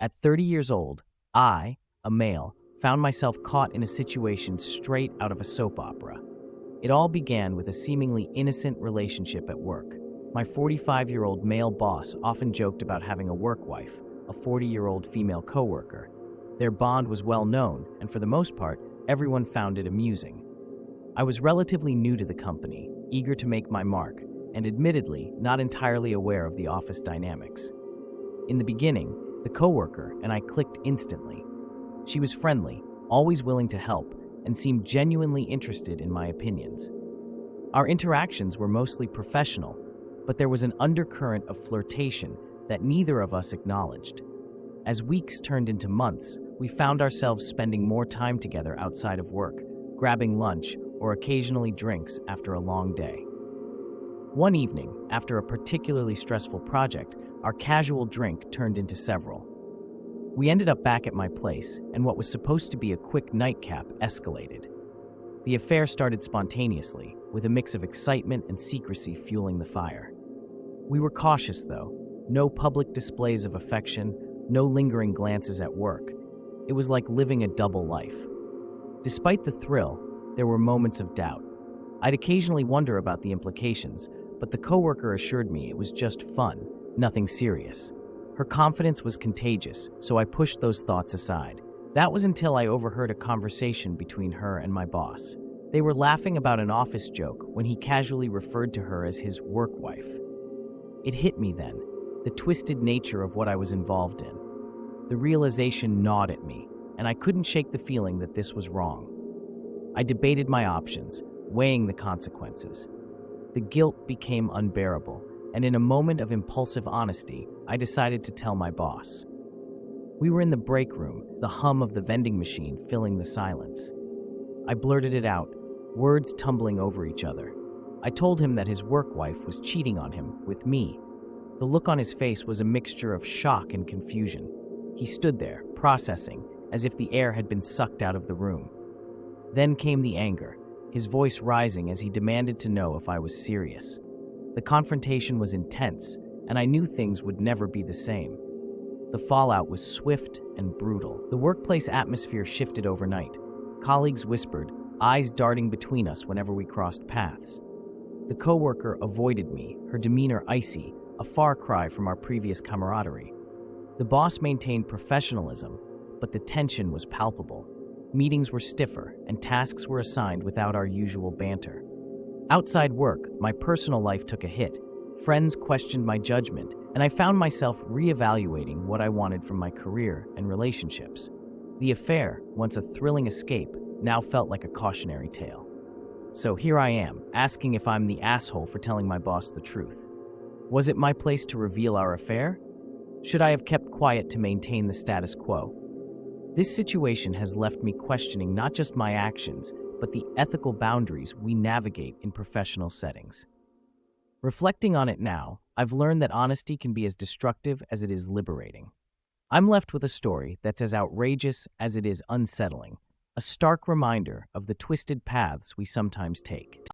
At 30 years old, I, a male, found myself caught in a situation straight out of a soap opera. It all began with a seemingly innocent relationship at work. My 45-year-old male boss often joked about having a work wife, a 40-year-old female coworker. Their bond was well known, and for the most part, everyone found it amusing. I was relatively new to the company, eager to make my mark, and admittedly not entirely aware of the office dynamics. In the beginning, the coworker and I clicked instantly. She was friendly, always willing to help, and seemed genuinely interested in my opinions. Our interactions were mostly professional, but there was an undercurrent of flirtation that neither of us acknowledged. As weeks turned into months, we found ourselves spending more time together outside of work, grabbing lunch or occasionally drinks after a long day. One evening, after a particularly stressful project, our casual drink turned into several. We ended up back at my place, and what was supposed to be a quick nightcap escalated. The affair started spontaneously, with a mix of excitement and secrecy fueling the fire. We were cautious, though. No public displays of affection, no lingering glances at work. It was like living a double life. Despite the thrill, there were moments of doubt. I'd occasionally wonder about the implications, but the coworker assured me it was just fun, nothing serious. Her confidence was contagious, so I pushed those thoughts aside. That was until I overheard a conversation between her and my boss. They were laughing about an office joke when he casually referred to her as his work wife. It hit me then, the twisted nature of what I was involved in. The realization gnawed at me, and I couldn't shake the feeling that this was wrong. I debated my options, weighing the consequences. The guilt became unbearable, and in a moment of impulsive honesty, I decided to tell my boss. We were in the break room, the hum of the vending machine filling the silence. I blurted it out, words tumbling over each other. I told him that his work wife was cheating on him with me. The look on his face was a mixture of shock and confusion. He stood there, processing, as if the air had been sucked out of the room. Then came the anger, his voice rising as he demanded to know if I was serious. The confrontation was intense, and I knew things would never be the same. The fallout was swift and brutal. The workplace atmosphere shifted overnight. Colleagues whispered, eyes darting between us whenever we crossed paths. The coworker avoided me, her demeanor icy, a far cry from our previous camaraderie. The boss maintained professionalism, but the tension was palpable. Meetings were stiffer, and tasks were assigned without our usual banter. Outside work, my personal life took a hit. Friends questioned my judgment, and I found myself reevaluating what I wanted from my career and relationships. The affair, once a thrilling escape, now felt like a cautionary tale. So here I am, asking if I'm the asshole for telling my boss the truth. Was it my place to reveal our affair? Should I have kept quiet to maintain the status quo? This situation has left me questioning not just my actions, but the ethical boundaries we navigate in professional settings. Reflecting on it now, I've learned that honesty can be as destructive as it is liberating. I'm left with a story that's as outrageous as it is unsettling, a stark reminder of the twisted paths we sometimes take.